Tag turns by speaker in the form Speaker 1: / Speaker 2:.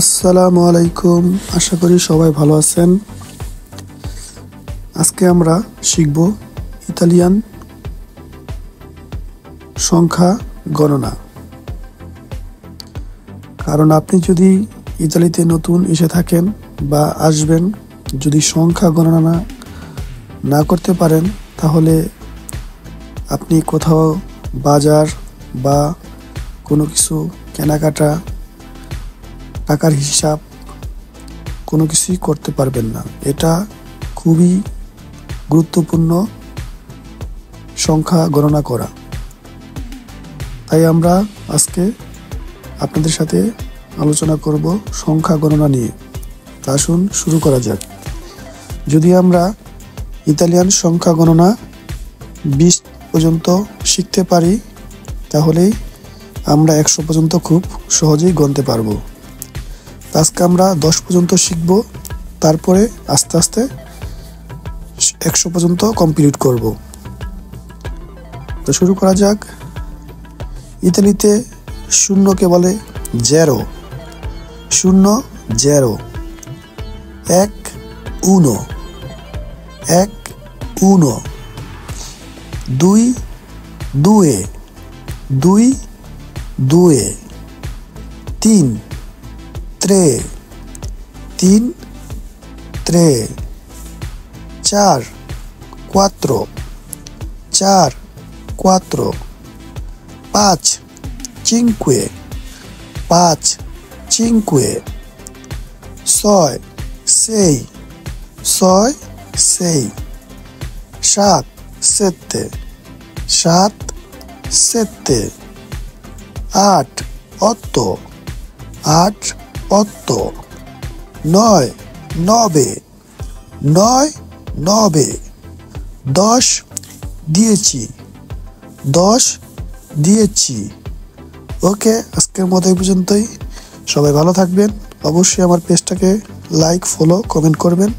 Speaker 1: আসসালামু আলাইকুম। আশা করি সবাই ভালো আছেন। আজকে আমরা শিখব ইতালিয়ান সংখ্যা গণনা। কারণ আপনি যদি ইতালিতে নতুন এসে থাকেন বা আসবেন, যদি সংখ্যা গণনা না করতে পারেন, তাহলে আপনি কোথাও বাজার বা কোনো কিছু কেনাকাটা, টাকার হিসাব কোনো কিছুই করতে পারবেন না। এটা খুবই গুরুত্বপূর্ণ সংখ্যা গণনা করা। তাই আমরা আজকে আপনাদের সাথে আলোচনা করব সংখ্যা গণনা নিয়ে। আসুন শুরু করা যাক। যদি আমরা ইতালিয়ান সংখ্যা গণনা 20 পর্যন্ত শিখতে পারি, তাহলেই আমরা 100 পর্যন্ত খুব সহজেই গণতে পারবো। আজকে আমরা 10 পর্যন্ত শিখব, তারপরে আস্তে আস্তে 100 পর্যন্ত কমপ্লিট করব। তো শুরু করা যাক। ইতালিতে শূন্যকে বলে জেরো। শূন্য জেরো। এক উনো। এক উনো। দুই দুয়ে। দুই দুয়ে। তিন tre, তিন tre, চার quattro, চার quattro, পাঁচ cinque, পাঁচ cinque, ছয় sei, ছয় sei, সাত sette, সাত sette, আট otto, আট otto, নয় নবে, নয় নবে, দশ দিয়েছি, দশ দিয়েছি। ওকে, আজকের মতো এই পর্যন্তই। সবাই ভালো থাকবেন। অবশ্যই আমার পেজটাকে লাইক, ফলো, কমেন্ট করবেন।